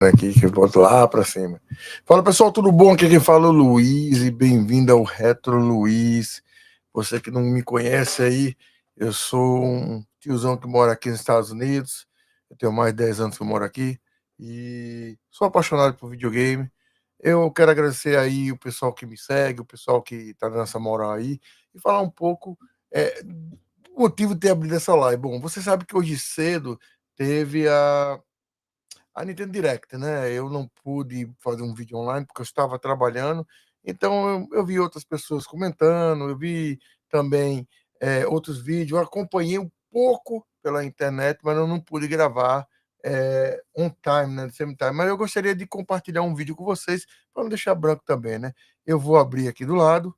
Aqui que eu boto lá pra cima. Fala pessoal, tudo bom? Aqui quem fala é o Luiz e bem-vindo ao Retrolouis. Você que não me conhece aí, eu sou um tiozão que mora aqui nos Estados Unidos. Eu tenho mais de 10 anos que eu moro aqui e sou apaixonado por videogame. Eu quero agradecer aí o pessoal que me segue, o pessoal que tá dando essa moral aí e falar um pouco do motivo de ter abrido essa live. Bom, você sabe que hoje cedo teve a Nintendo Direct, né? Eu não pude fazer um vídeo online porque eu estava trabalhando, então eu vi outras pessoas comentando, eu vi também outros vídeos, eu acompanhei um pouco pela internet, mas eu não pude gravar on time, né? Same time. Mas eu gostaria de compartilhar um vídeo com vocês para não deixar branco também, né? Eu vou abrir aqui do lado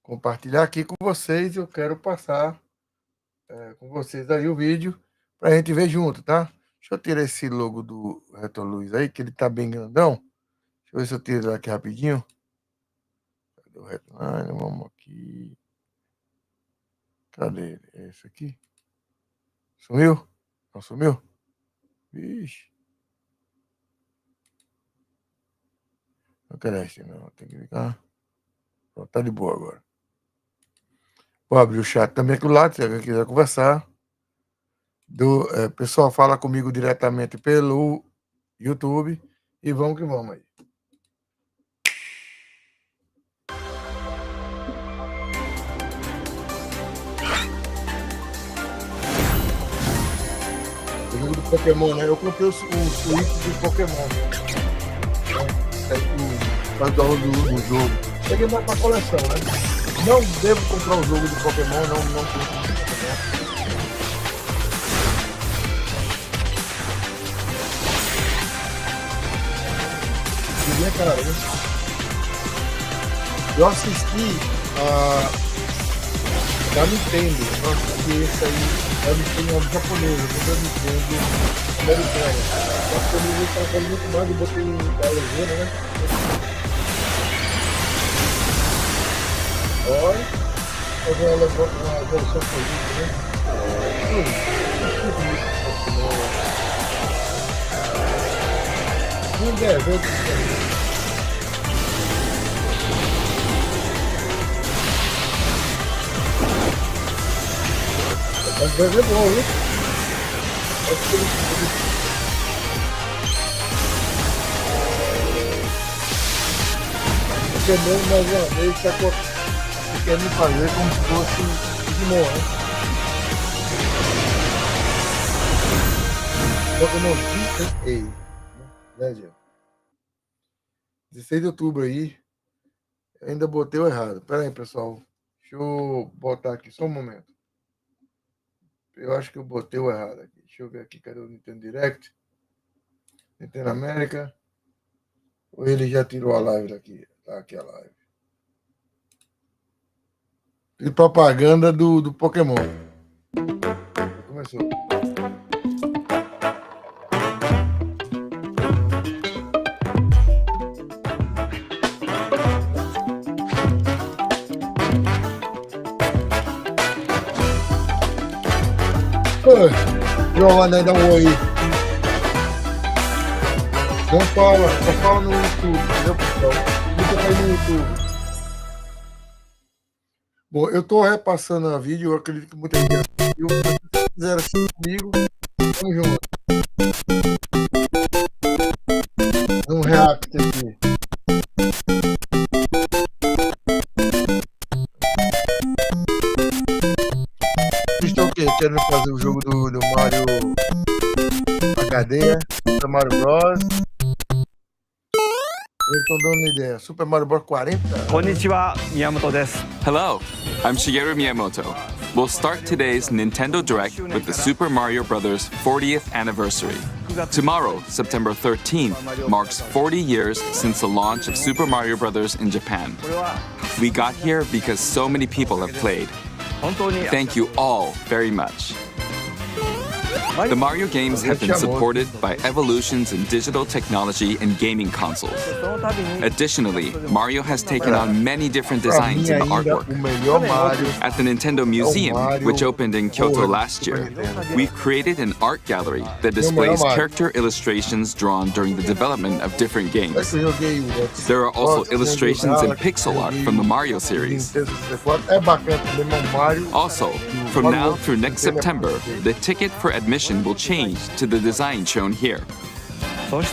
compartilhar aqui com vocês. Eu quero passar com vocês aí o vídeo pra gente ver junto, tá? Deixa eu tirar esse logo do Retrolouis aí, que ele tá bem grandão. Deixa eu ver se eu tiro ele aqui rapidinho. Cadê o Retrolouis? Vamos aqui. Cadê ele? É esse aqui? Sumiu? Não sumiu? Vixe. Não quero esse não, tem que ligar. Pronto, tá de boa agora. Vou abrir o chat também aqui do lado, se alguém quiser conversar. Pessoal, fala comigo diretamente pelo YouTube e vamos que vamos aí. O jogo do Pokémon, né? Eu comprei o Switch do Pokémon. Faz do jogo. Peguei mais pra coleção, né? Não devo comprar o jogo do Pokémon, não compro. Eu assisti da Nintendo, eu assisti esse aí, da Nintendo japonesa, da Nintendo americana. Eu acho que eu não estava falando muito mais, eu botei a legenda, né? Olha, fazer uma evolução política, né? Um evento. Mas vai ser bom, viu? Porque mesmo mais uma vez está querendo fazer como se fosse de morrer. Pokémon Legend. 16 de outubro aí. Eu ainda botei o errado. Pera aí, pessoal. Deixa eu botar aqui só um momento. Eu acho que eu botei o errado aqui. Deixa eu ver aqui. Cadê o Nintendo Direct? Nintendo América. Ou ele já tirou a live daqui? Tá aqui a live. E propaganda do Pokémon. Começou. Giovanna, dá um oi. Não fala, só fala no YouTube, entendeu, pessoal? Fica aí no YouTube. Bom, eu tô repassando a vídeo, eu acredito que muita gente assistiu. Se quiser assistir comigo, vamos junto. Um react aqui. Vocês estão o quê? Querendo fazer o jogo do Mario HD, Super Mario Bros. Eles estão dando uma ideia. Super Mario Bros 40? Konnichiwa, Miyamoto desu. Hello, I'm Shigeru Miyamoto. We'll start today's Nintendo Direct with the Super Mario Bros. 40th anniversary. Tomorrow, September 13th, marks 40 years since the launch of Super Mario Bros. In Japan. We got here because so many people have played. Thank you all very much. The Mario games have been supported by evolutions in digital technology and gaming consoles. Additionally, Mario has taken on many different designs in the artwork. At the Nintendo Museum, which opened in Kyoto last year, we've created an art gallery that displays character illustrations drawn during the development of different games. There are also illustrations in pixel art from the Mario series. Also, from now through next September, the ticket for admission will change to the design shown here.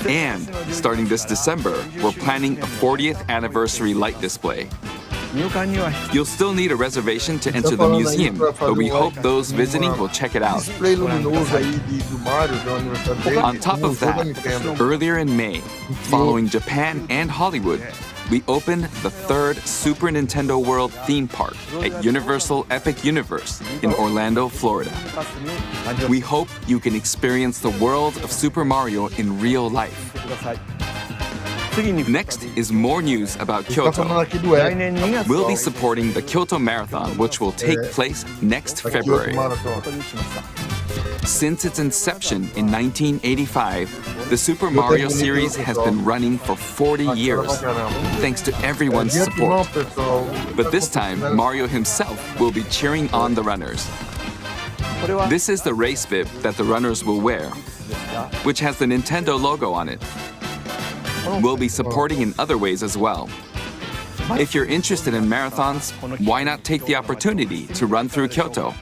And starting this December, we're planning a 40th anniversary light display. You'll still need a reservation to enter the museum, but we hope those visiting will check it out. On top of that, earlier in May, following Japan and Hollywood, we opened the third Super Nintendo World theme park at Universal Epic Universe in Orlando, Florida. We hope you can experience the world of Super Mario in real life. Next is more news about Kyoto. We'll be supporting the Kyoto Marathon, which will take place next February. Since its inception in 1985, the Super Mario series has been running for 40 years, thanks to everyone's support. But this time, Mario himself will be cheering on the runners. This is the race bib that the runners will wear, which has the Nintendo logo on it. We'll be supporting in other ways as well. If you're interested in marathons, why not take the opportunity to run through Kyoto?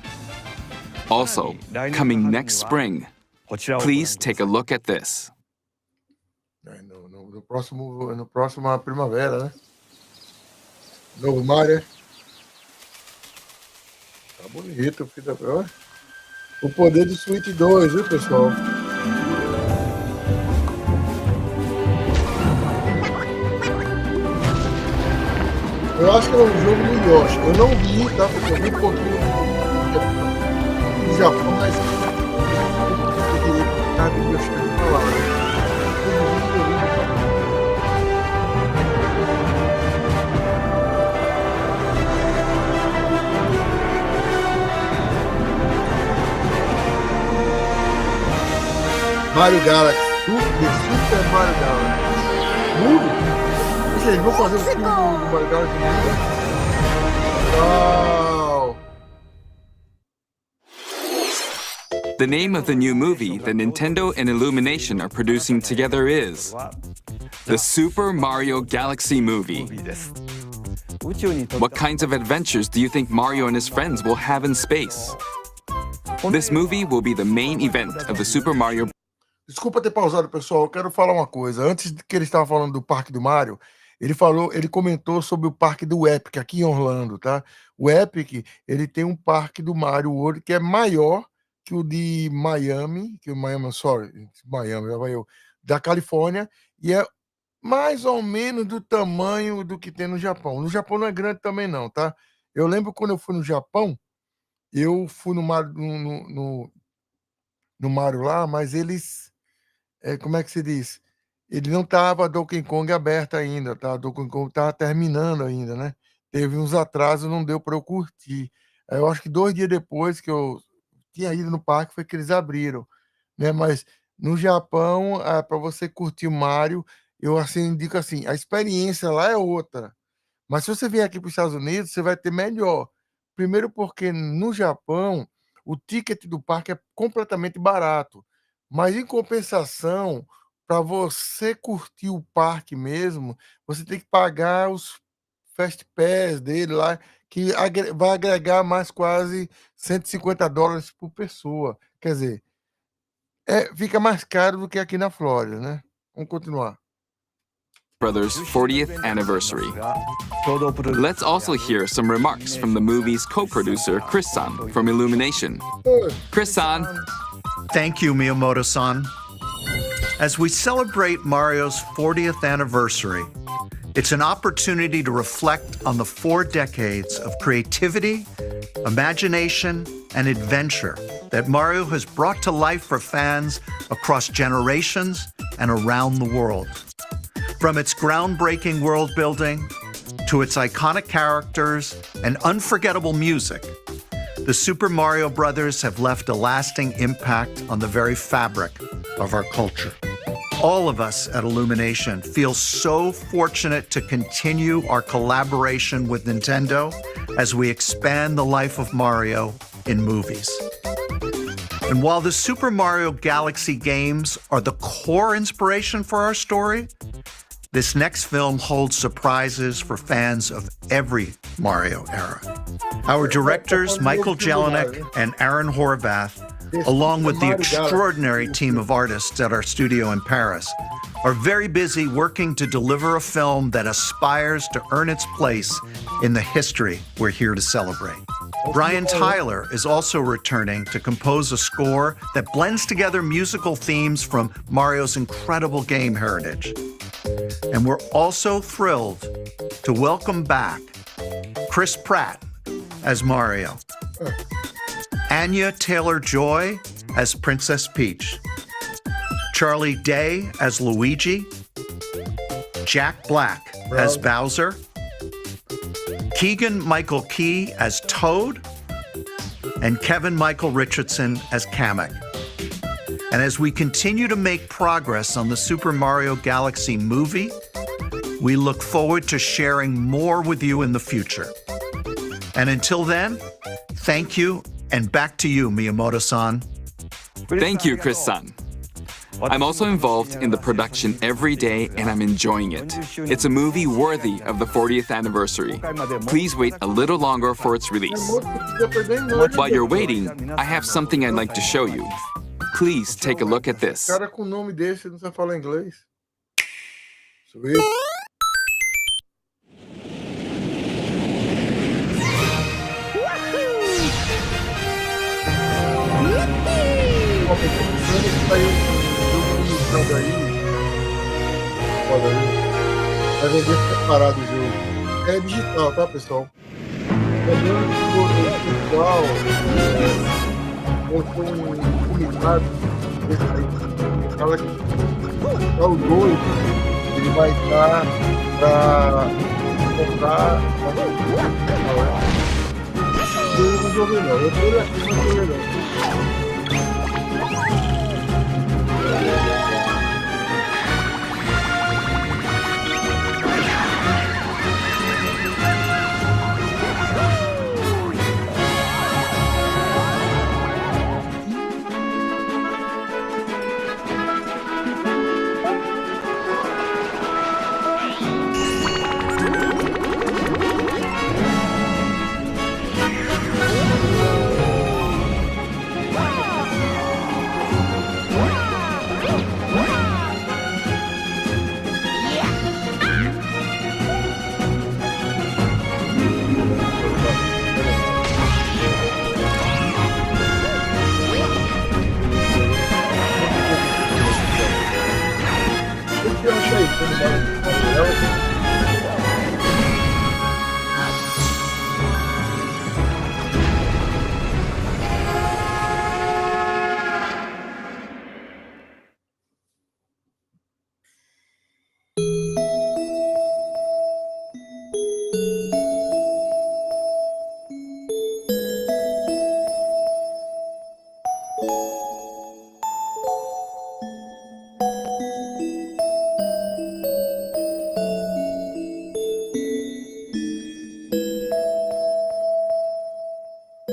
Also, coming next spring, please take a look at this. No próximo primavera, né? Novo Mario. Tá bonito, filho. O poder do Switch 2, viu, pessoal? Eu acho que é um jogo do Yoshi. Eu não vi, tá? Porque eu vi um pouquinho do Japão, mas eu queria ficar do Yoshi pra lá, né? Mario Galaxy, Super Mario Galaxy. Mundo? Eles vão fazer um filme do Mario Galaxy. Wow. The name of the new movie that Nintendo and Illumination are producing together is the Super Mario Galaxy movie. What kinds of adventures do you think Mario and his friends will have in space? This movie will be the main event of the Super Mario. Desculpa ter pausado, pessoal. Eu quero falar uma coisa. Antes que ele estava falando do Parque do Mario, ele comentou sobre o Parque do Epic aqui em Orlando, tá? O Epic, ele tem um Parque do Mario World que é maior que o de Miami, da Califórnia, e é mais ou menos do tamanho do que tem no Japão. No Japão não é grande também não, tá? Eu lembro quando eu fui no Japão, eu fui no Mario lá, mas eles... como é que se diz? Ele não estava Donkey Kong aberto ainda, tá? Donkey Kong estava terminando ainda, né? Teve uns atrasos, não deu para eu curtir. Eu acho que 2 dias depois que eu tinha ido no parque foi que eles abriram, né? Mas no Japão, para você curtir o Mario, eu assim indico assim, a experiência lá é outra. Mas se você vier aqui para os Estados Unidos, você vai ter melhor. Primeiro porque no Japão, o ticket do parque é completamente barato. Mas em compensação, para você curtir o parque mesmo, você tem que pagar os Fast Pass dele lá, que vai agregar mais quase $150 por pessoa. Quer dizer, fica mais caro do que aqui na Flórida, né? Vamos continuar. Brothers' 40th anniversary. Let's also hear some remarks from the movie's co-producer, Chris-san, from Illumination. Chris-san. Thank you, Miyamoto-san. As we celebrate Mario's 40th anniversary, it's an opportunity to reflect on the 4 decades of creativity, imagination, and adventure that Mario has brought to life for fans across generations and around the world. From its groundbreaking world building to its iconic characters and unforgettable music, The Super Mario Brothers have left a lasting impact on the very fabric of our culture. All of us at Illumination feel so fortunate to continue our collaboration with Nintendo as we expand the life of Mario in movies. And while the Super Mario Galaxy games are the core inspiration for our story, this next film holds surprises for fans of every Mario era. Our directors, Michael Jelinek and Aaron Horvath, along with the extraordinary team of artists at our studio in Paris, are very busy working to deliver a film that aspires to earn its place in the history we're here to celebrate. Brian Tyler is also returning to compose a score that blends together musical themes from Mario's incredible game heritage. And we're also thrilled to welcome back Chris Pratt as Mario, Anya Taylor-Joy as Princess Peach, Charlie Day as Luigi, Jack Black as Bowser, Keegan-Michael Key as Toad, and Kevin-Michael Richardson as Kamek. And as we continue to make progress on the Super Mario Galaxy movie, we look forward to sharing more with you in the future. And until then, thank you, and back to you, Miyamoto-san. Thank you, Chris-san. I'm also involved in the production every day, and I'm enjoying it. It's a movie worthy of the 40th anniversary. Please wait a little longer for its release. While you're waiting, I have something I'd like to show you. Please take a look at this. Cara com nome desse não sabe falar inglês. Sweet. Vai vender separado o jogo. É digital, tá, pessoal? Lembrando que o virtual foi limitado desse aí. Fala que o 2 ele vai estar para comprar. Eu não joguei não. Eu tô aqui, mas não joguei não.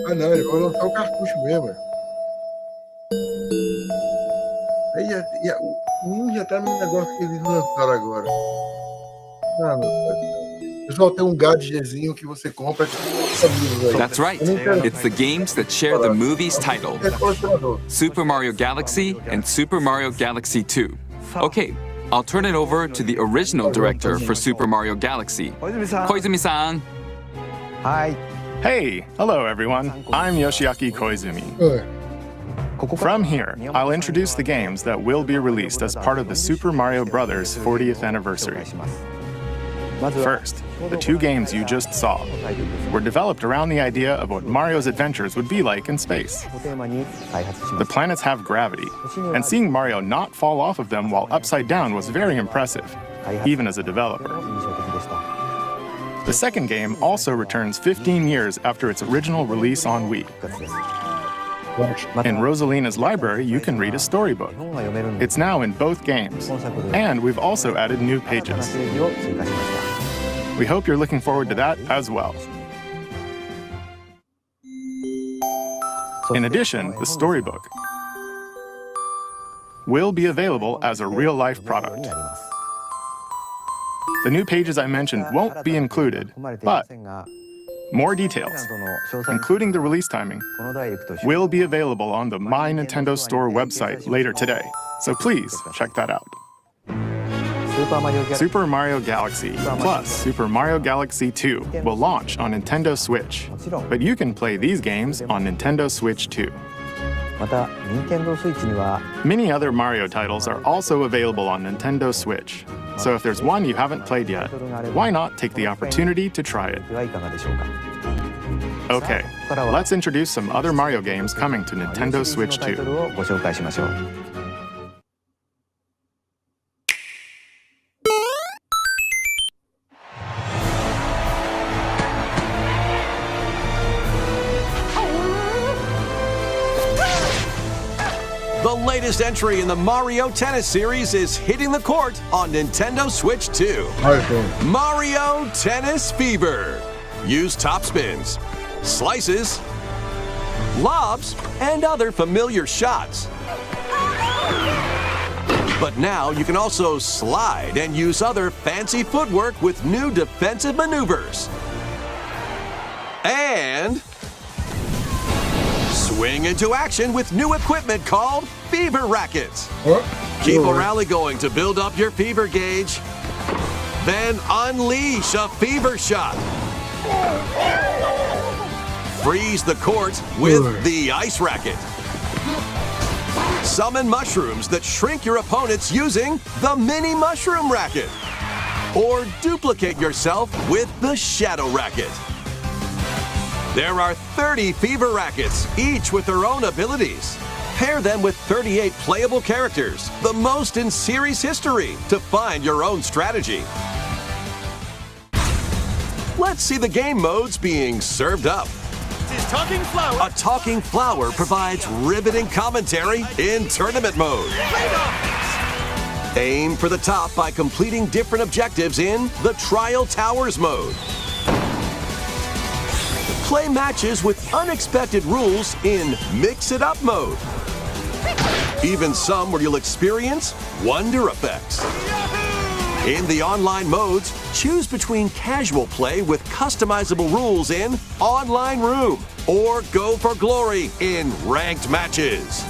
Ah, não, ele vai lançar o cartucho mesmo. Aí, já tá no negócio que eles lançaram agora. Ah, meu Deus. Pessoal, tem um gadgetzinho que você compra. That's right. It's the games that share the movie's title. Super Mario Galaxy and Super Mario Galaxy 2. Okay, I'll turn it over to the original director for Super Mario Galaxy, Koizumi-san. Hi. Hey, hello everyone. I'm Yoshiaki Koizumi. From here, I'll introduce the games that will be released as part of the Super Mario Bros. 40th anniversary. First, the two games you just saw were developed around the idea of what Mario's adventures would be like in space. The planets have gravity, and seeing Mario not fall off of them while upside down was very impressive, even as a developer. The The second game also returns 15 years after its original release on Wii. In Rosalina's library, you can read a storybook. It's now in both games, and we've also added new pages. We hope you're looking forward to that as well. In addition, the storybook will be available as a real-life product. The new pages I mentioned won't be included, but more details, including the release timing, will be available on the My Nintendo Store website later today, so please check that out. Super Mario Galaxy plus Super Mario Galaxy 2 will launch on Nintendo Switch, but you can play these games on Nintendo Switch too. Many other Mario titles are also available on Nintendo Switch, so if there's one you haven't played yet, why not take the opportunity to try it? Okay, let's introduce some other Mario games coming to Nintendo Switch 2. The latest entry in the Mario Tennis series is hitting the court on Nintendo Switch 2. Mario Tennis Fever. Use topspins, slices, lobs, and other familiar shots. But now you can also slide and use other fancy footwork with new defensive maneuvers. And swing into action with new equipment called Fever Rackets. Keep a rally going to build up your fever gauge. Then unleash a fever shot. Freeze the court with the Ice Racket. Summon mushrooms that shrink your opponents using the Mini Mushroom Racket. Or duplicate yourself with the Shadow Racket. There are 30 Fever Rackets, each with their own abilities. Pair them with 38 playable characters, the most in series history, to find your own strategy. Let's see the game modes being served up. A talking flower provides riveting commentary in tournament mode. Aim for the top by completing different objectives in the Trial Towers mode. Play matches with unexpected rules in Mix It Up mode. Even some where you'll experience wonder effects. In the online modes, choose between casual play with customizable rules in Online Room or go for glory in ranked matches.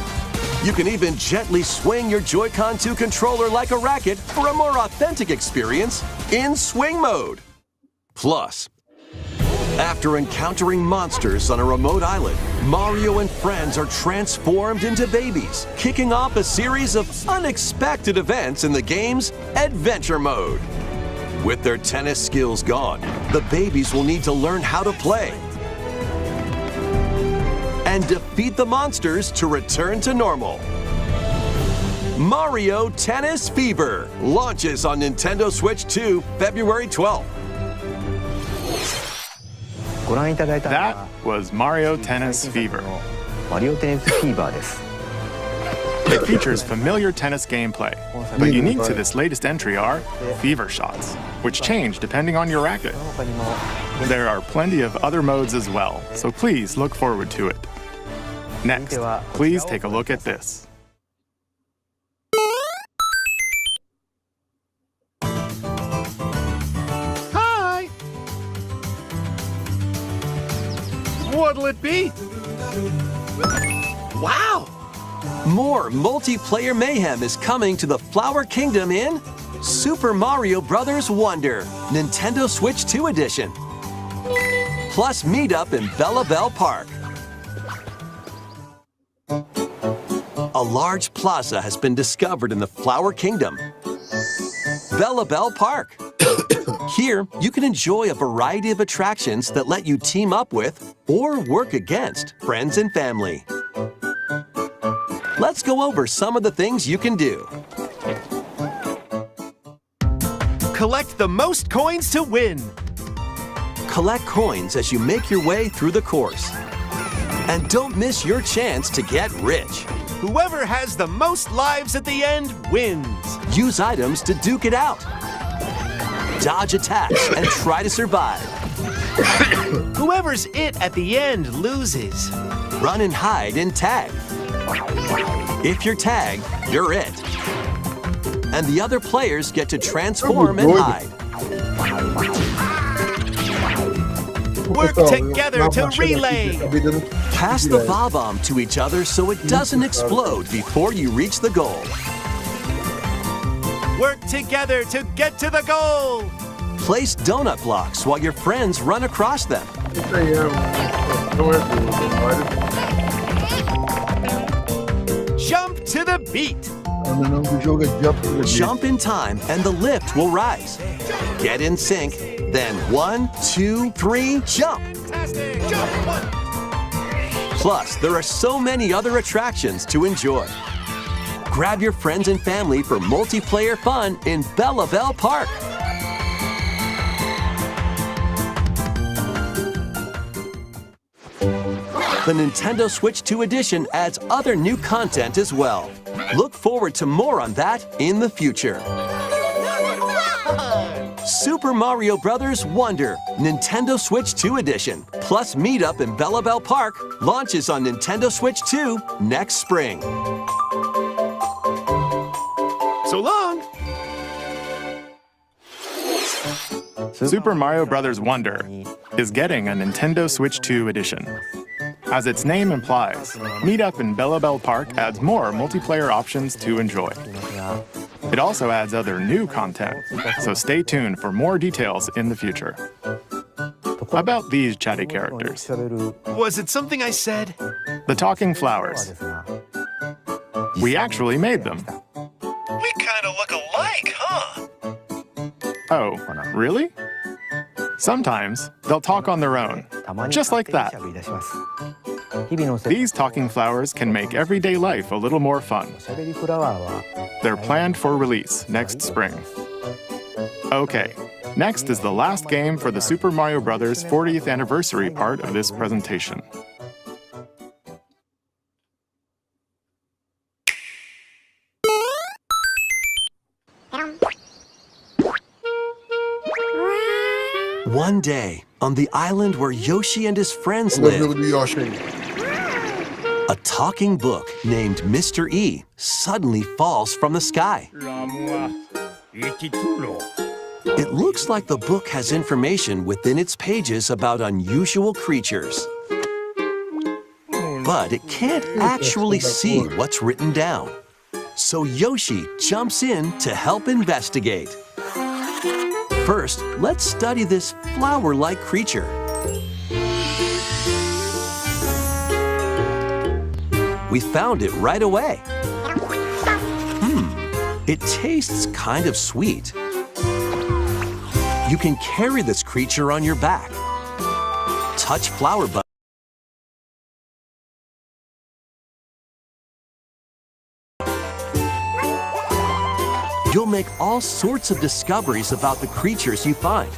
You can even gently swing your Joy-Con 2 controller like a racket for a more authentic experience in Swing mode. Plus, after encountering monsters on a remote island, Mario and friends are transformed into babies, kicking off a series of unexpected events in the game's Adventure mode. With their tennis skills gone, the babies will need to learn how to play and defeat the monsters to return to normal. Mario Tennis Fever launches on Nintendo Switch 2 February 12th. That was Mario Tennis Fever. It features familiar tennis gameplay, but unique to this latest entry are fever shots, which change depending on your racket. There are plenty of other modes as well, so please look forward to it. Next, please take a look at this. Hi! What'll it be? Wow! More multiplayer mayhem is coming to the Flower Kingdom in Super Mario Bros. Wonder, Nintendo Switch 2 Edition. Plus meetup in Bella Bell Park. A large plaza has been discovered in the Flower Kingdom. Bella Bell Park. Here, you can enjoy a variety of attractions that let you team up with or work against friends and family. Let's go over some of the things you can do. Collect the most coins to win. collect coins as you make your way through the course. And don't miss your chance to get rich. Whoever has the most lives at the end wins. Use items to duke it out. Dodge attacks and try to survive. Whoever's it at the end loses. Run and hide and tag. If you're tagged, you're it. And the other players get to transform and hide. Work together to relay. Pass the bomb to each other so it doesn't explode before you reach the goal. Work together to get to the goal. Place donut blocks while your friends run across them. Jump to the beat. Jump in time and the lift will rise. Get in sync, then 1, 2, 3, jump! Plus, there are so many other attractions to enjoy. Grab your friends and family for multiplayer fun in Bella Bell Park. The Nintendo Switch 2 edition adds other new content as well. Look forward to more on that in the future. Super Mario Bros. Wonder, Nintendo Switch 2 edition, plus Meetup in Bella Bell Park launches on Nintendo Switch 2 next spring. So long. Super Mario Bros. Wonder is getting a Nintendo Switch 2 edition. As its name implies, Meetup in Bella Bell Park adds more multiplayer options to enjoy. It also adds other new content, so stay tuned for more details in the future. About these chatty characters. Was it something I said? The talking flowers. We actually made them. We kind of look alike, huh? Oh, really? Sometimes they'll talk on their own, just like that. These talking flowers can make everyday life a little more fun. They're planned for release next spring. Okay, next is the last game for the Super Mario Bros. 40th anniversary part of this presentation. One day, on the island where Yoshi and his friends live, a talking book named Mr. E suddenly falls from the sky. It looks like the book has information within its pages about unusual creatures. But it can't actually see what's written down. So Yoshi jumps in to help investigate. First, let's study this flower-like creature. We found it right away. It tastes kind of sweet. You can carry this creature on your back. Touch flower buds. You'll make all sorts of discoveries about the creatures you find.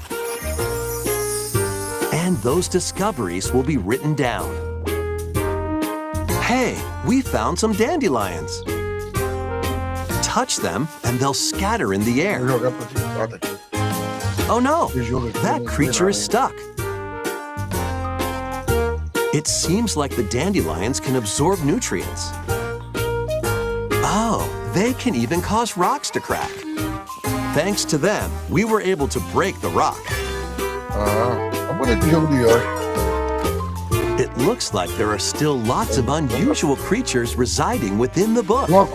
And those discoveries will be written down. Hey, we found some dandelions. Touch them and they'll scatter in the air. Oh no, that creature is stuck. It seems like the dandelions can absorb nutrients. Oh, they can even cause rocks to crack. Thanks to them, we were able to break the rock. It looks like there are still lots of unusual creatures residing within the book. A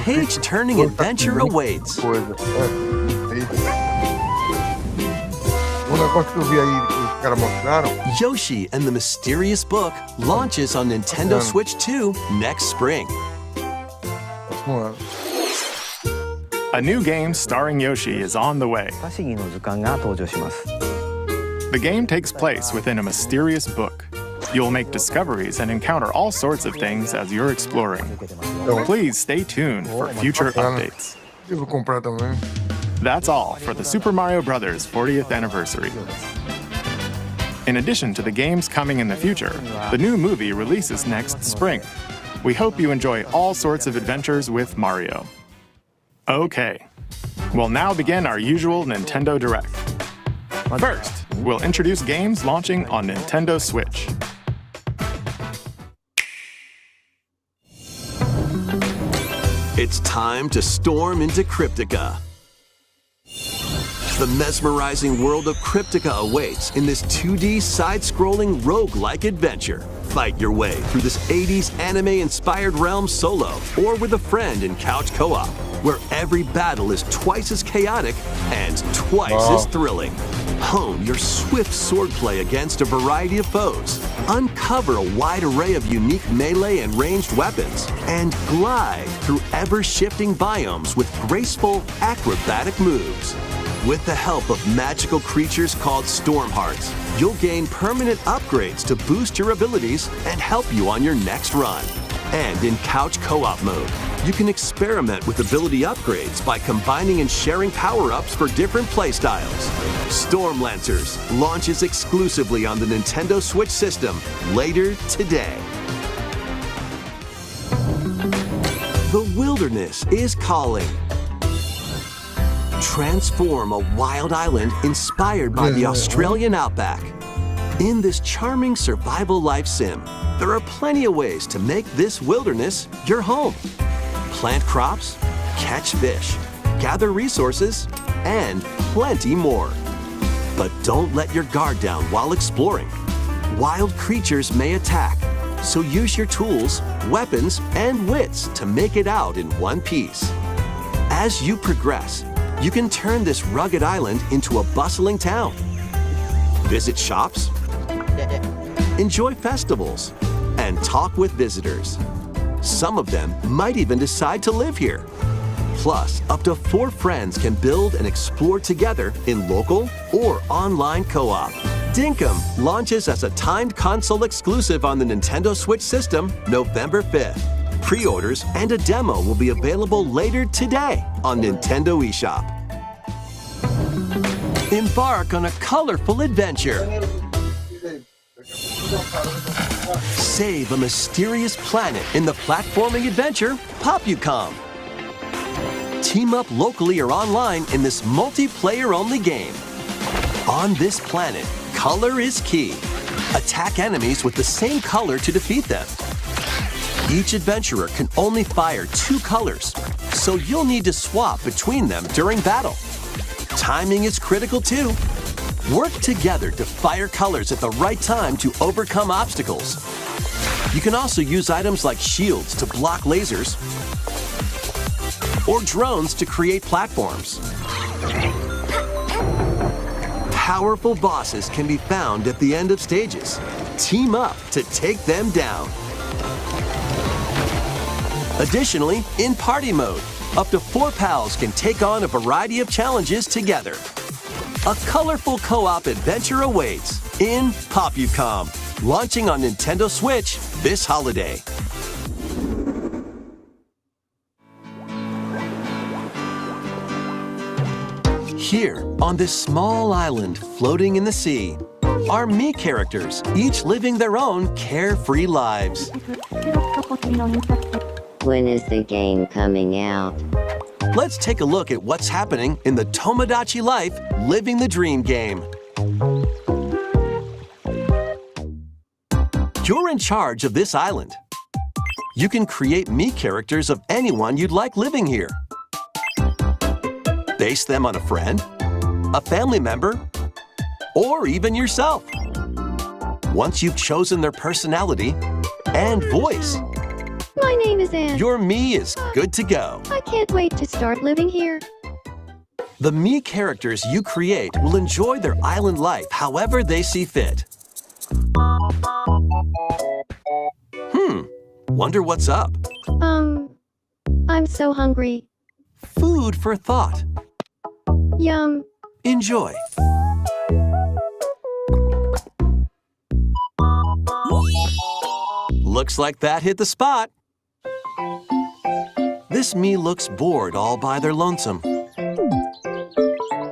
page-turning adventure awaits. Yoshi and the Mysterious Book launches on Nintendo Switch 2 next spring. A new game starring Yoshi is on the way. The game takes place within a mysterious book. You'll make discoveries and encounter all sorts of things as you're exploring. Please stay tuned for future updates. That's all for the Super Mario Bros. 40th anniversary. In addition to the games coming in the future, the new movie releases next spring. We hope you enjoy all sorts of adventures with Mario. Okay, we'll now begin our usual Nintendo Direct. First, we'll introduce games launching on Nintendo Switch. It's time to storm into Cryptica. The mesmerizing world of Cryptica awaits in this 2D side-scrolling roguelike adventure. Fight your way through this 80s anime-inspired realm solo or with a friend in couch co-op, where every battle is twice as chaotic and twice as thrilling. Hone your swift swordplay against a variety of foes, uncover a wide array of unique melee and ranged weapons, and glide through ever-shifting biomes with graceful, acrobatic moves. With the help of magical creatures called Storm Hearts, you'll gain permanent upgrades to boost your abilities and help you on your next run. And in couch co-op mode, you can experiment with ability upgrades by combining and sharing power-ups for different playstyles. Storm Lancers launches exclusively on the Nintendo Switch system later today. The wilderness is calling. Transform a wild island inspired by the Australian outback. In this charming survival life sim, there are plenty of ways to make this wilderness your home. Plant crops, catch fish, gather resources, and plenty more. But don't let your guard down while exploring. Wild creatures may attack, so use your tools, weapons, and wits to make it out in one piece. As you progress, you can turn this rugged island into a bustling town. Visit shops, enjoy festivals, and talk with visitors. Some of them might even decide to live here. Plus, up to 4 friends can build and explore together in local or online co-op. Dinkum launches as a timed console exclusive on the Nintendo Switch system November 5th. Pre-orders and a demo will be available later today on Nintendo eShop. Embark on a colorful adventure. Save a mysterious planet in the platforming adventure Popucom. Team up locally or online in this multiplayer-only game. On this planet, color is key. Attack enemies with the same color to defeat them. Each adventurer can only fire 2 colors, so you'll need to swap between them during battle. Timing is critical too. Work together to fire colors at the right time to overcome obstacles. You can also use items like shields to block lasers or drones to create platforms. Powerful bosses can be found at the end of stages. Team up to take them down. Additionally, in party mode, up to 4 pals can take on a variety of challenges together. A colorful co-op adventure awaits in Popucom, launching on Nintendo Switch this holiday. Here, on this small island floating in the sea, are me characters, each living their own carefree lives. When is the game coming out? Let's take a look at what's happening in the Tomodachi Life Living the Dream game. You're in charge of this island. You can create me characters of anyone you'd like living here. Base them on a friend, a family member, or even yourself. Once you've chosen their personality and voice, my name is Anne. your me is good to go. I can't wait to start living here. The me characters you create will enjoy their island life however they see fit. Wonder what's up? I'm so hungry. Food for thought. Yum. Enjoy. Looks like that hit the spot. This me looks bored all by their lonesome.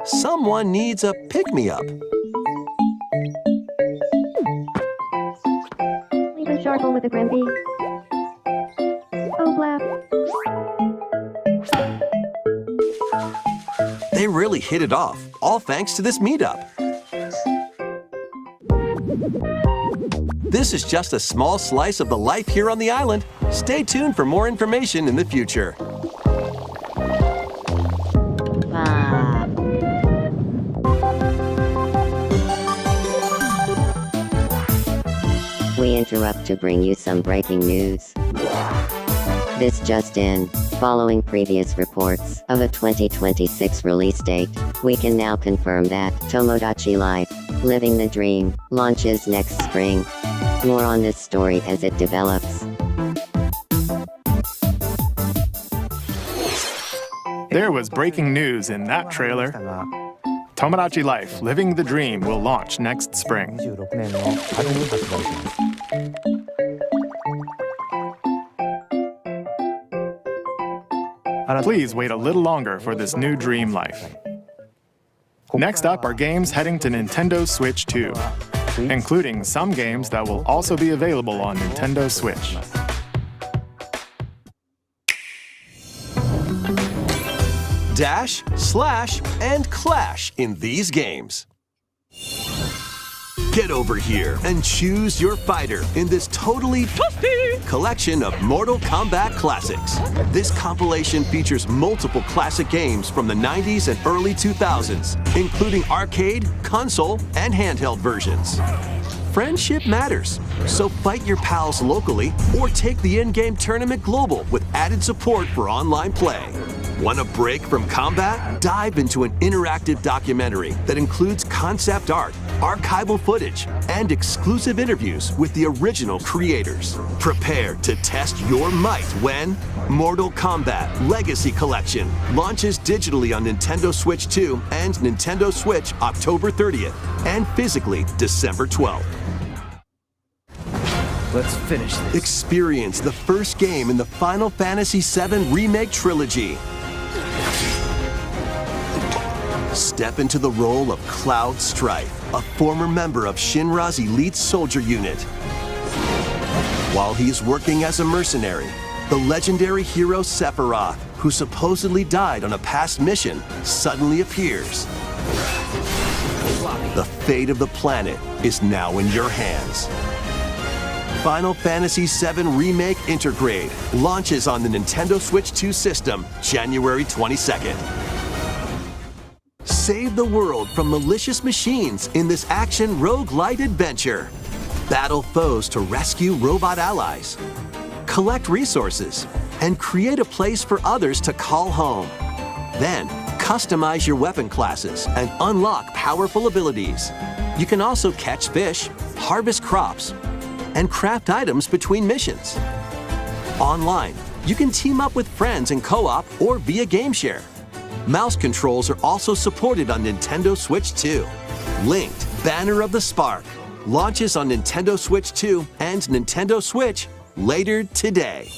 someone needs a pick-me-up. Leave a charcoal with a Grimby. Oh, blap. They really hit it off, all thanks to this meetup. This is just a small slice of the life here on the island. Stay tuned for more information in the future. We interrupt to bring you some breaking news. This just in. Following previous reports of a 2026 release date, we can now confirm that Tomodachi Life, Living the Dream, launches next spring. More on this story as it develops. There was breaking news in that trailer. Tomodachi Life, Living the Dream will launch next spring. Please wait a little longer for this new dream life. Next up are games heading to Nintendo Switch 2, including some games that will also be available on Nintendo Switch. Dash, slash, and clash in these games. Get over here and choose your fighter in this totally collection of Mortal Kombat classics. This compilation features multiple classic games from the 90s and early 2000s, including arcade, console, and handheld versions. Friendship matters, so fight your pals locally or take the in-game tournament global with added support for online play. Want a break from combat? Dive into an interactive documentary that includes concept art, archival footage, and exclusive interviews with the original creators. Prepare to test your might when Mortal Kombat Legacy Collection launches digitally on Nintendo Switch 2 and Nintendo Switch October 30th and physically December 12th. Let's finish this. Experience the first game in the Final Fantasy VII Remake Trilogy. Step into the role of Cloud Strife, a former member of Shinra's elite soldier unit. While he's working as a mercenary, the legendary hero Sephiroth, who supposedly died on a past mission, suddenly appears. The fate of the planet is now in your hands. Final Fantasy VII Remake Intergrade launches on the Nintendo Switch 2 system January 22nd. Save the world from malicious machines in this action roguelite adventure. Battle foes to rescue robot allies. Collect resources and create a place for others to call home. Then, customize your weapon classes and unlock powerful abilities. You can also catch fish, harvest crops, and craft items between missions. Online, you can team up with friends in co-op or via game share. Mouse controls are also supported on Nintendo Switch 2. Linked Banner of the Spark launches on Nintendo Switch 2 and Nintendo Switch later today.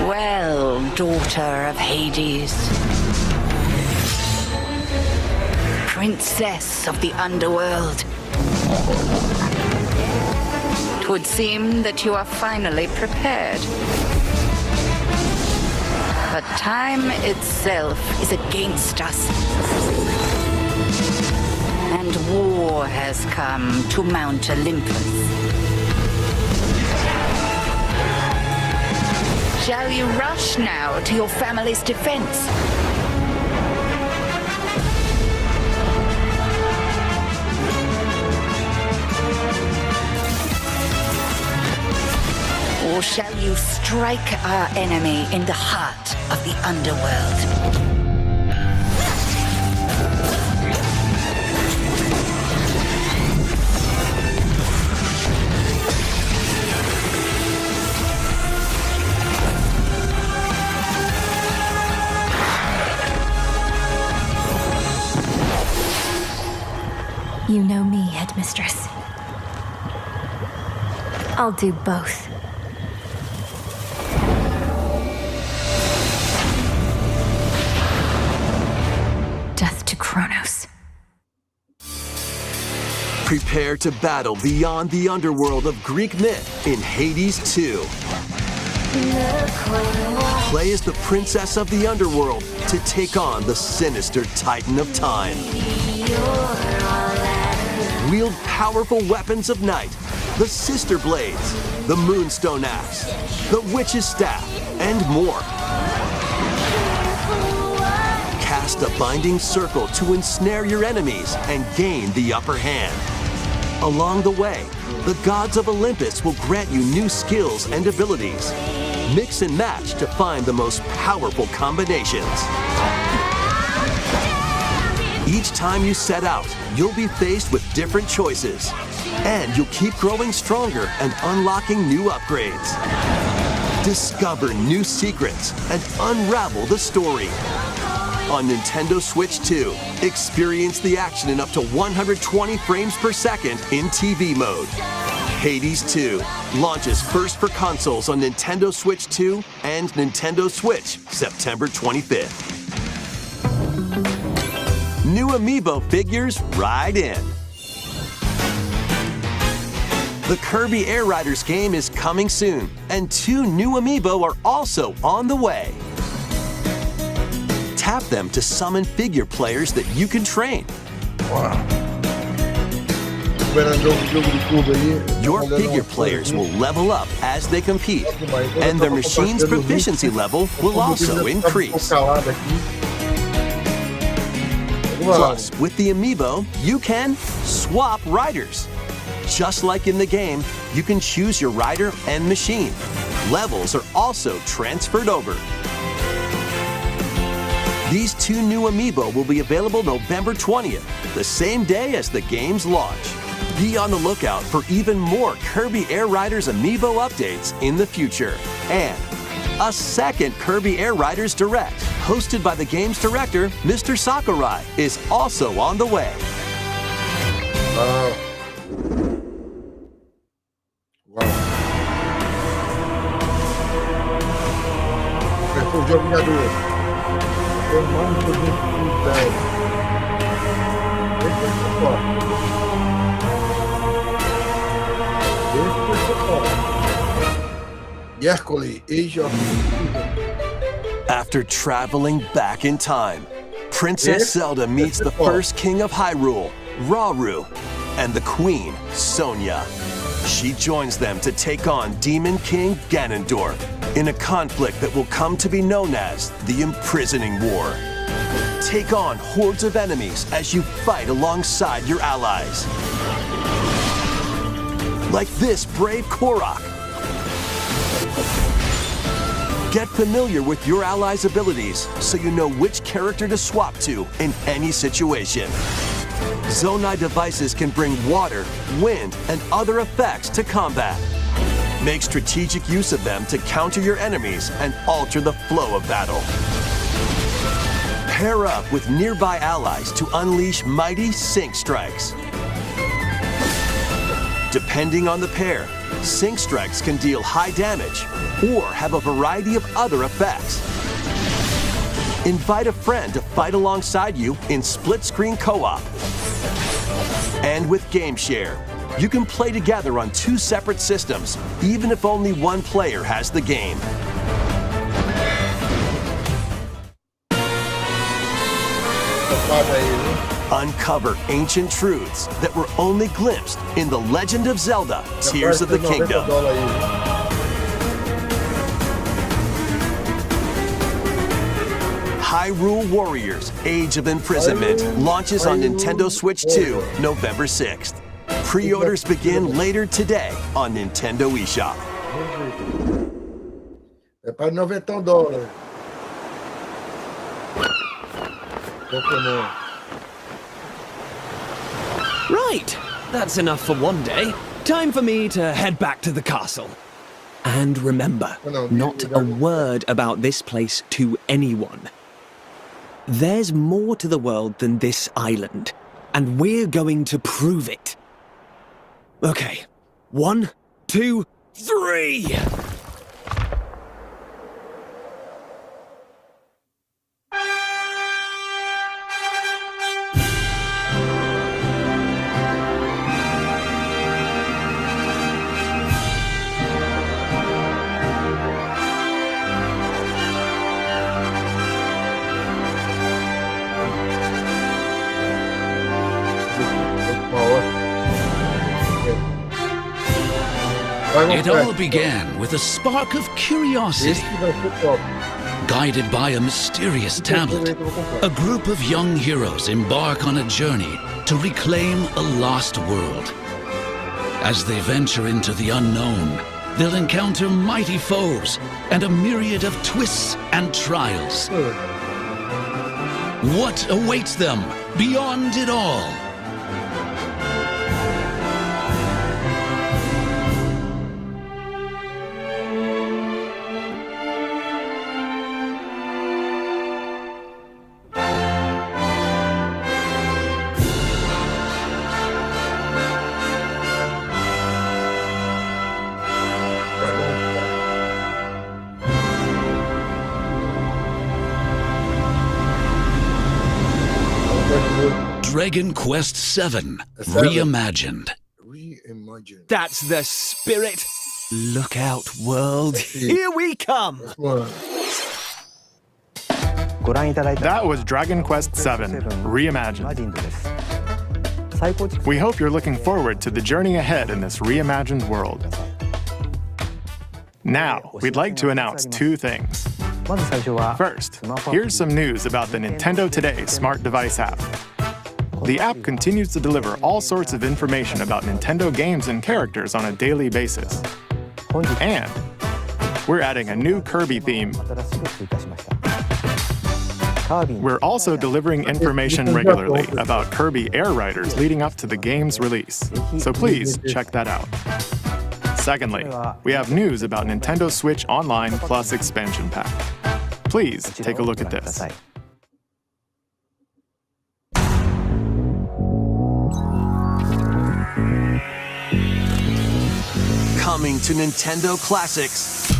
Well, daughter of Hades, princess of the underworld, 'twould seem that you are finally prepared. But time itself is against us, and war has come to Mount Olympus. Shall you rush now to your family's defense? Or shall you strike our enemy in the heart of the underworld? You know me, Headmistress. I'll do both. Death to Kronos. Prepare to battle beyond the underworld of Greek myth in Hades 2. Play as the princess of the underworld to take on the sinister titan of time. Wield powerful weapons of night, the sister blades, the moonstone axe, the witch's staff, and more. Cast a binding circle to ensnare your enemies and gain the upper hand. Along the way, the gods of Olympus will grant you new skills and abilities. Mix and match to find the most powerful combinations. Each time you set out, you'll be faced with different choices. And you'll keep growing stronger and unlocking new upgrades. Discover new secrets and unravel the story. On Nintendo Switch 2, experience the action in up to 120 frames per second in TV mode. Hades 2 launches first for consoles on Nintendo Switch 2 and Nintendo Switch September 25th. New Amiibo figures ride in. The Kirby Air Riders game is coming soon, and 2 new Amiibo are also on the way. Tap them to summon figure players that you can train. Wow. Your figure players will level up as they compete, and their machine's proficiency level will also increase. Plus, with the Amiibo, you can swap riders. Just like in the game, you can choose your rider and machine. Levels are also transferred over. These 2 new Amiibo will be available November 20th, the same day as the game's launch. Be on the lookout for even more Kirby Air Riders Amiibo updates in the future. And a second Kirby Air Riders Direct, hosted by the game's director, Mr. Sakurai, is also on the way. Wow. After traveling back in time, Princess Zelda meets the first king of Hyrule, Rauru, and the queen, Sonia. She joins them to take on Demon King Ganondorf in a conflict that will come to be known as the Imprisoning War. Take on hordes of enemies as you fight alongside your allies. Like this brave Korok. Get familiar with your allies' abilities so you know which character to swap to in any situation. Zonai devices can bring water, wind, and other effects to combat. Make strategic use of them to counter your enemies and alter the flow of battle. Pair up with nearby allies to unleash mighty sync strikes. Depending on the pair, sync strikes can deal high damage or have a variety of other effects. Invite a friend to fight alongside you in split-screen co-op. And with Game Share, you can play together on 2 separate systems, even if only one player has the game. Uncover ancient truths that were only glimpsed in The Legend of Zelda: Tears of the Kingdom. Hyrule Warriors: Age of Imprisonment launches on Nintendo Switch 2, November 6th. Pre-orders begin later today on Nintendo eShop. É para $90. Pokémon. Right, that's enough for one day. Time for me to head back to the castle. And remember, not a word about this place to anyone. There's more to the world than this island, and we're going to prove it. Okay, 1, 2, 3! It all began with a spark of curiosity. Guided by a mysterious tablet, a group of young heroes embark on a journey to reclaim a lost world. As they venture into the unknown, they'll encounter mighty foes and a myriad of twists and trials. What awaits them beyond it all? Dragon Quest VII Reimagined. That's the spirit. Look out, world. Here we come. That was Dragon Quest VII Reimagined. We hope you're looking forward to the journey ahead in this reimagined world. Now, we'd like to announce 2 things. First, here's some news about the Nintendo Today smart device app. The app continues to deliver all sorts of information about Nintendo games and characters on a daily basis. And we're adding a new Kirby theme. We're also delivering information regularly about Kirby Air Riders leading up to the game's release, so please check that out. Secondly, we have news about Nintendo Switch Online Plus Expansion Pack. Please take a look at this. Coming to Nintendo Classics,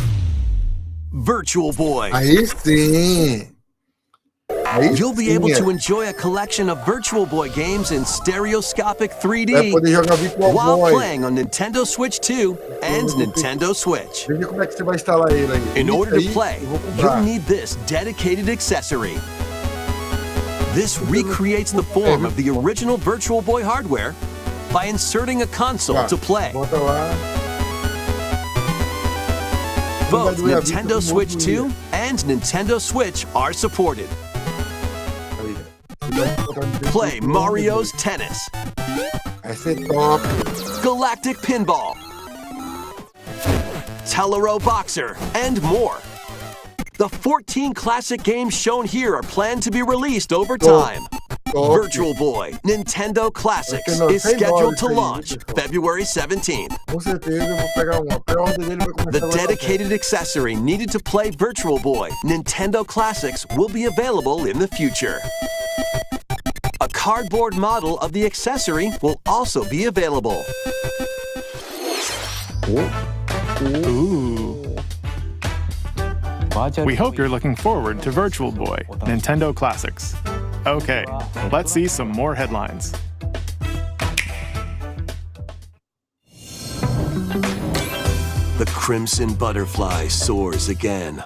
Virtual Boy. Aí sim. You'll be able to enjoy a collection of Virtual Boy games in stereoscopic 3D while playing on Nintendo Switch 2 and Nintendo Switch. In order to play, you'll need this dedicated accessory. This recreates the form of the original Virtual Boy hardware by inserting a console to play. Both Nintendo Switch 2 and Nintendo Switch are supported. Play Mario's Tennis, Galactic Pinball, Tellero Boxer, and more. The 14 classic games shown here are planned to be released over time. Virtual Boy Nintendo Classics is scheduled to launch February 17th. The dedicated accessory needed to play Virtual Boy Nintendo Classics will be available in the future. A cardboard model of the accessory will also be available. Ooh. We hope you're looking forward to Virtual Boy Nintendo Classics. Okay, let's see some more headlines. The Crimson Butterfly soars again.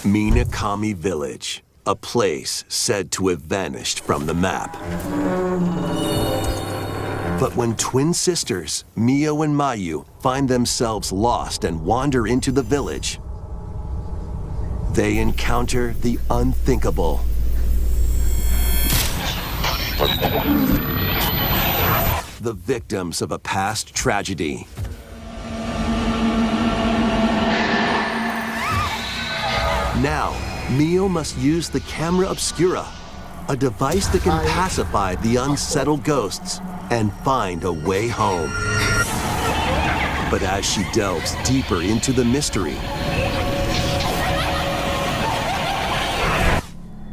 Minakami Village, a place said to have vanished from the map. But when twin sisters, Mio and Mayu, find themselves lost and wander into the village, they encounter the unthinkable. The victims of a past tragedy. Now, Mio must use the camera obscura, a device that can pacify the unsettled ghosts and find a way home. But as she delves deeper into the mystery,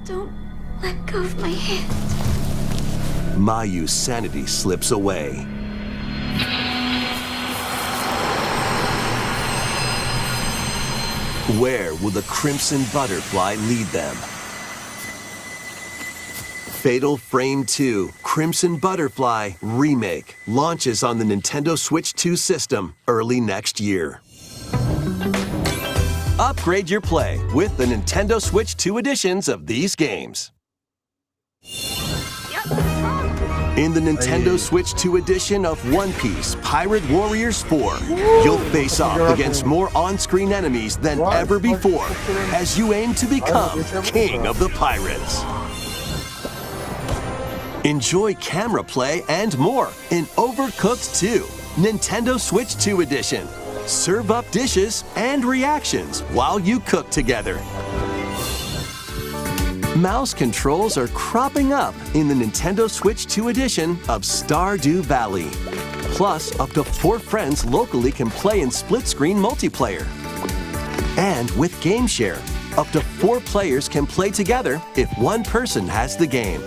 Don't let go of my hand. Mayu's sanity slips away. Where will the Crimson Butterfly lead them? Fatal Frame 2 Crimson Butterfly Remake launches on the Nintendo Switch 2 system early next year. Upgrade your play with the Nintendo Switch 2 editions of these games. In the Nintendo Switch 2 edition of One Piece Pirate Warriors 4, you'll face off against more on-screen enemies than ever before as you aim to become King of the Pirates. Enjoy camera play and more in Overcooked 2, Nintendo Switch 2 edition. Serve up dishes and reactions while you cook together. Mouse controls are cropping up in the Nintendo Switch 2 edition of Stardew Valley. Plus, up to 4 friends locally can play in split-screen multiplayer. And with Game Share, up to 4 players can play together if one person has the game.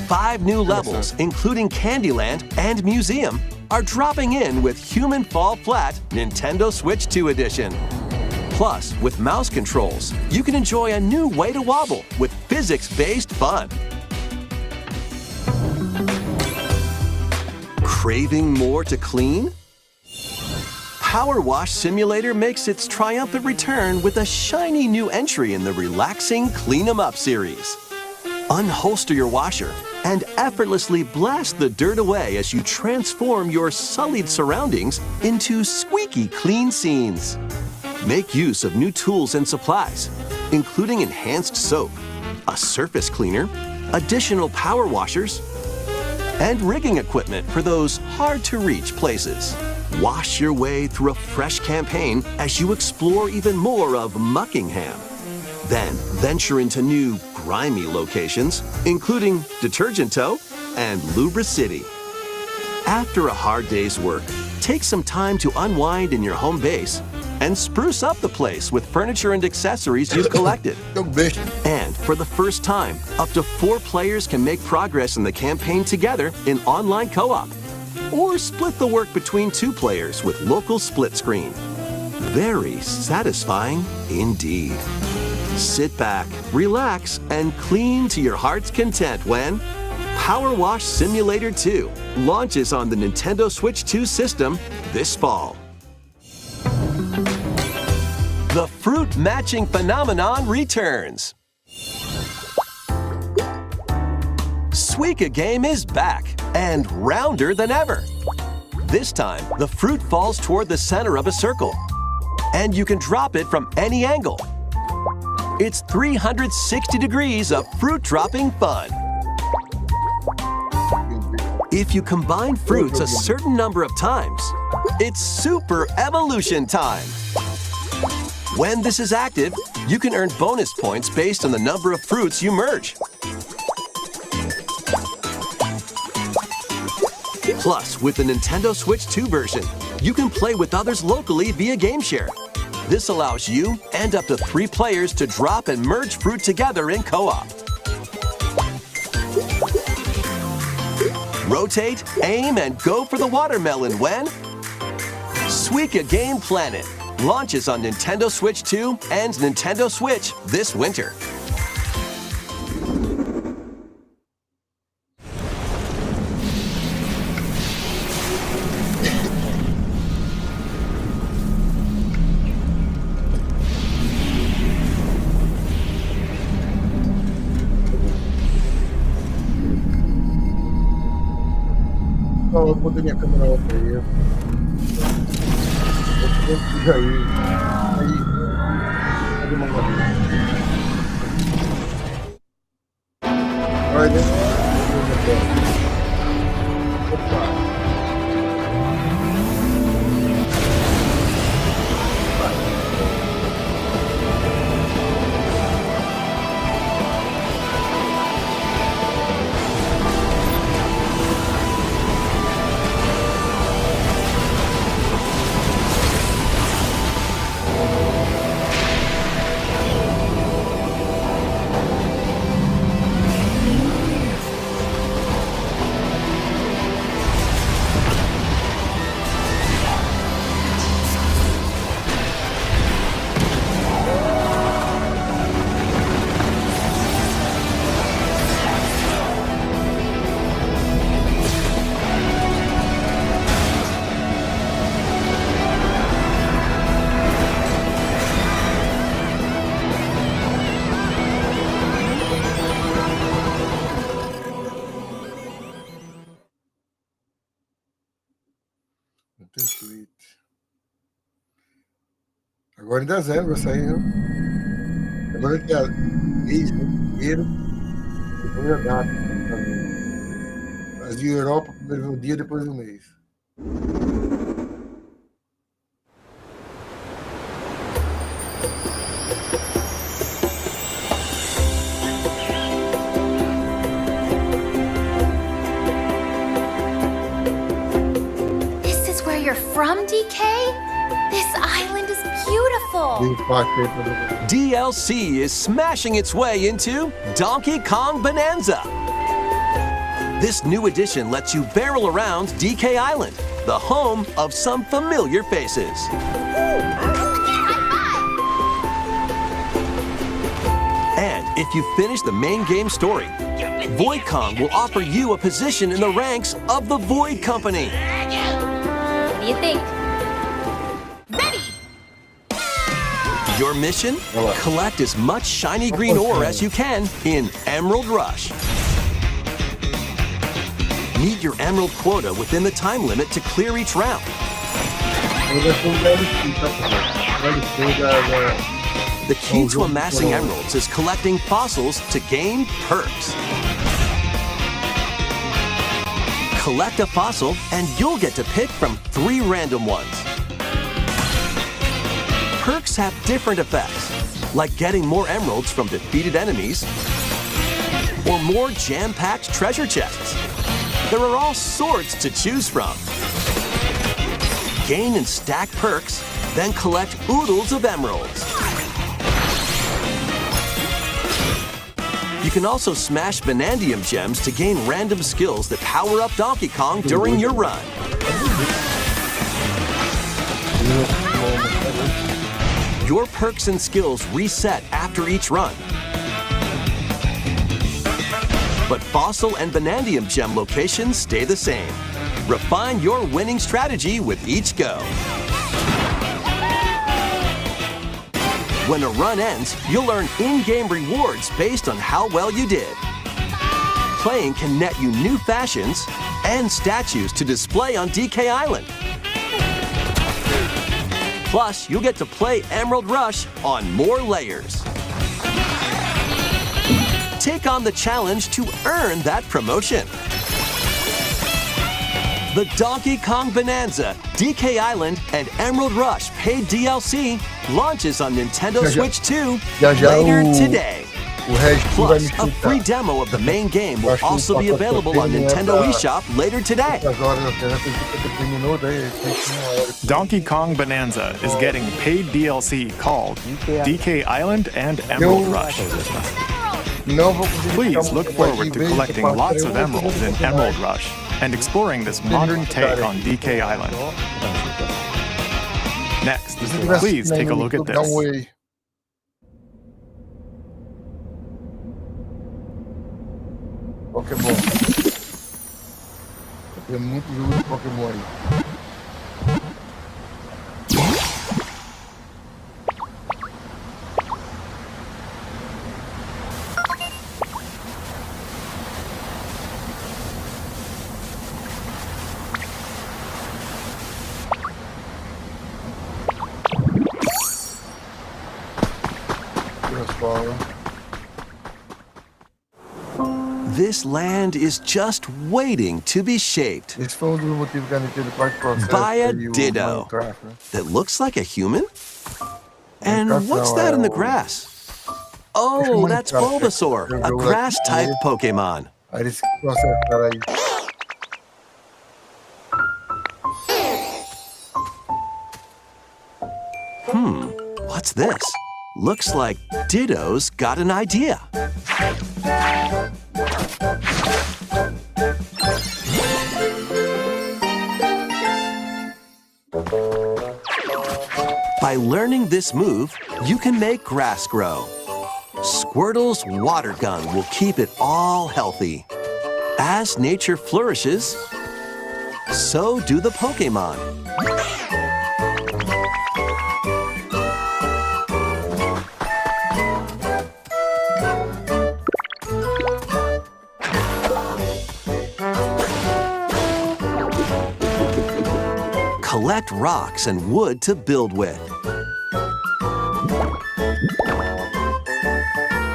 5 new levels, including Candyland and Museum, are dropping in with Human Fall Flat Nintendo Switch 2 edition. Plus, with mouse controls, you can enjoy a new way to wobble with physics-based fun. Craving more to clean? Power Wash Simulator makes its triumphant return with a shiny new entry in the relaxing Clean 'em Up series. Unholster your washer and effortlessly blast the dirt away as you transform your sullied surroundings into squeaky clean scenes. Make use of new tools and supplies, including enhanced soap, a surface cleaner, additional power washers, and rigging equipment for those hard-to-reach places. Wash your way through a fresh campaign as you explore even more of Muckingham. Then venture into new, grimy locations, including Detergent Toe and Lubra City. After a hard day's work, take some time to unwind in your home base and spruce up the place with furniture and accessories you've collected. And for the first time, up to 4 players can make progress in the campaign together in online co-op, or split the work between 2 players with local split screen. Very satisfying indeed. Sit back, relax, and clean to your heart's content when Power Wash Simulator 2 launches on the Nintendo Switch 2 system this fall. The fruit matching phenomenon returns. Suika game is back and rounder than ever. This time, the fruit falls toward the center of a circle, and you can drop it from any angle. It's 360 degrees of fruit dropping fun. If you combine fruits a certain number of times, it's super evolution time. When this is active, you can earn bonus points based on the number of fruits you merge. Plus, with the Nintendo Switch 2 version, you can play with others locally via Game Share. This allows you and up to 3 players to drop and merge fruit together in co-op. Rotate, aim, and go for the watermelon when Suika Game Planet launches on Nintendo Switch 2 and Nintendo Switch this winter. Eu botei minha câmera off aí. Eu fiz aí. Cadê uma galinha? Olha, opa. Sweet. Agora em dezembro vai sair, né? Agora que é mês, né? Primeiro, depois a data. Brasil e Europa, primeiro vem o dia, depois o mês. This is where you're from, DK? This island is beautiful. DLC is smashing its way into Donkey Kong Bonanza. This new edition lets you barrel around DK Island, the home of some familiar faces. And if you finish the main game story, Void Kong will offer you a position in the ranks of the Void Company. What do you think? Ready! Your mission? Collect as much shiny green ore as you can in Emerald Rush. Meet your emerald quota within the time limit to clear each round. The key to amassing emeralds is collecting fossils to gain perks. Collect a fossil and you'll get to pick from 3 random ones. Perks have different effects, like getting more emeralds from defeated enemies or more jam-packed treasure chests. There are all sorts to choose from. Gain and stack perks, then collect oodles of emeralds. You can also smash Vanadium gems to gain random skills that power up Donkey Kong during your run. Your perks and skills reset after each run. But fossil and vanadium gem locations stay the same. Refine your winning strategy with each go. When a run ends, you'll earn in-game rewards based on how well you did. Playing can net you new fashions and statues to display on DK Island. Plus, you'll get to play Emerald Rush on more layers. Take on the challenge to earn that promotion. The Donkey Kong Bonanza, DK Island, and Emerald Rush paid DLC launches on Nintendo Switch 2 later today. Plus, a free demo of the main game will also be available on Nintendo eShop later today. Donkey Kong Bonanza is getting paid DLC called DK Island and Emerald Rush. Please look forward to collecting lots of emeralds in Emerald Rush and exploring this modern take on DK Island. Next, please take a look at this. Pokémon. Tem muito jogo de Pokémon aí. This land is just waiting to be shaped by a ditto that looks like a human. And what's that in the grass? Oh, that's Bulbasaur, a grass-type Pokemon. What's this? Looks like Ditto's got an idea. By learning this move, you can make grass grow. Squirtle's water gun will keep it all healthy. As nature flourishes, so do the Pokemon. collect rocks and wood to build with.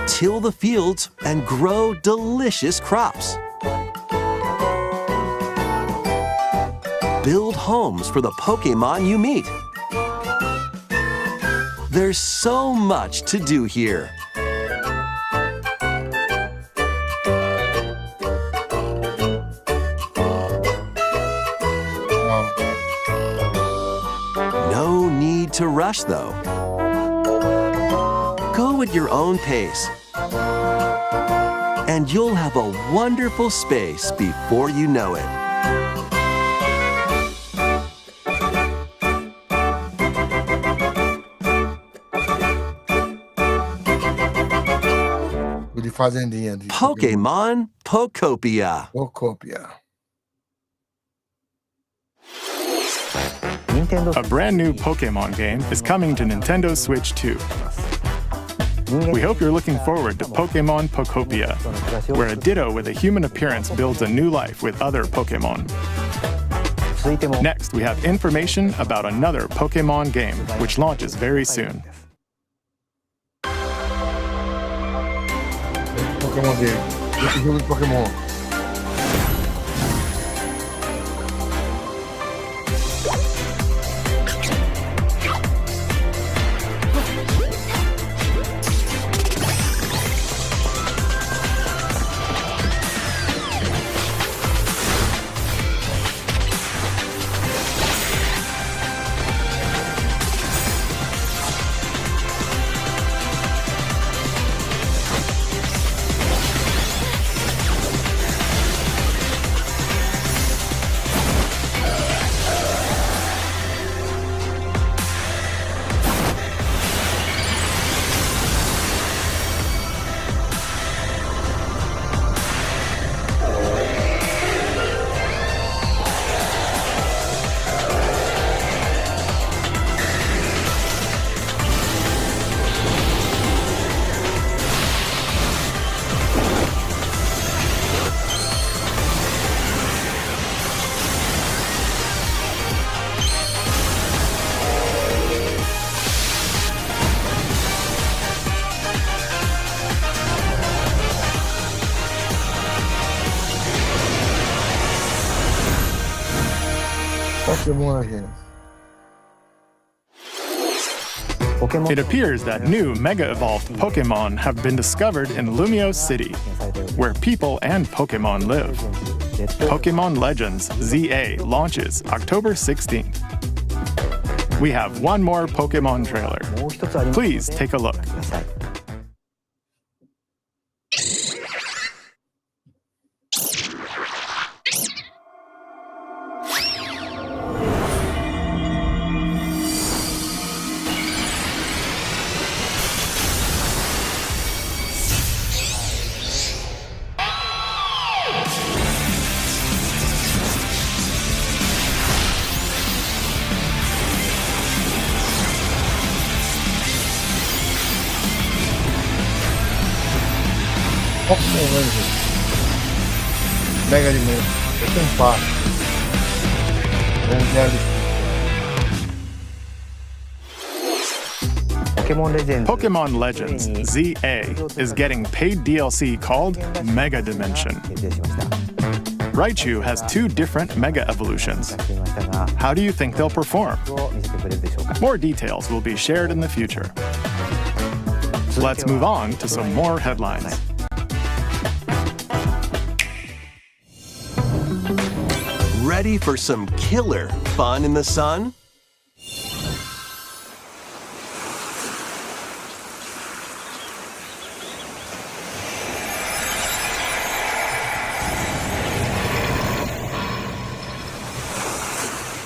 Till the fields and grow delicious crops. Build homes for the Pokémon you meet. There's so much to do here. No need to rush, though. Go at your own pace. And you'll have a wonderful space before you know it. Pokémon Pokopia. A brand new Pokémon game is coming to Nintendo Switch 2. We hope you're looking forward to Pokémon Pokopia, where a Ditto with a human appearance builds a new life with other Pokémon. Next, we have information about another Pokémon game, which launches very soon. Pokémon dele. Esse jogo de Pokémon. It appears that new Mega Evolved Pokémon have been discovered in Lumiose City, where people and Pokémon live. Pokémon Legends ZA launches October 16th. We have one more Pokémon trailer. Please take a look. Mega alimento. Eu tenho um par. Pokémon Legends ZA is getting paid DLC called Mega Dimension. Raichu has 2 different Mega Evolutions. How do you think they'll perform? More details will be shared in the future. Let's move on to some more headlines. Ready for some killer fun in the sun?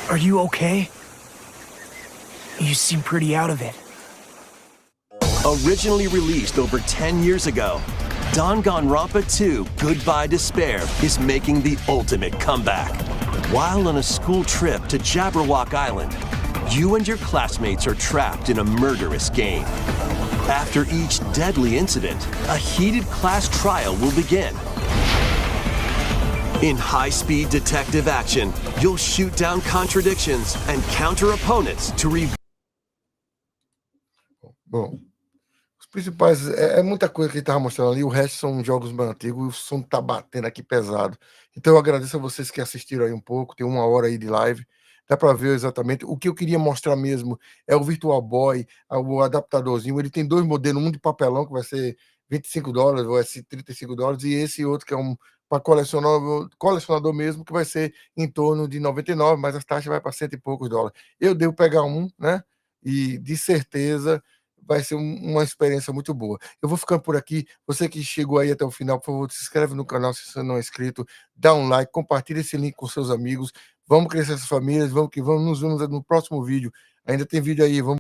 Are you okay? You seem pretty out of it. Originally released over 10 years ago, Danganronpa 2 Goodbye Despair is making the ultimate comeback. While on a school trip to Jabberwock Island, you and your classmates are trapped in a murderous game. After each deadly incident, a heated class trial will begin. In high-speed detective action, you'll shoot down contradictions and counter opponents to reveal. Bom, os principais é muita coisa que ele estava mostrando ali, o resto são jogos mais antigos, e o som tá batendo aqui pesado. Então eu agradeço a vocês que assistiram aí um pouco, tem 1 hora aí de live, dá para ver exatamente. O que eu queria mostrar mesmo é o Virtual Boy, o adaptadorzinho. Ele tem 2 modelos, um de papelão que vai ser $25, ou $35, e esse outro que é um para colecionador mesmo, que vai ser em torno de 99, mas as taxas vai para $100 e poucos. Eu devo pegar um, né? E de certeza vai ser uma experiência muito boa. Eu vou ficando por aqui. Você que chegou aí até o final, por favor, se inscreve no canal se você não é inscrito, dá um like, compartilha esse link com seus amigos. Vamos crescer essas famílias, vamos que vamos, nos vemos no próximo vídeo. Ainda tem vídeo aí, vamos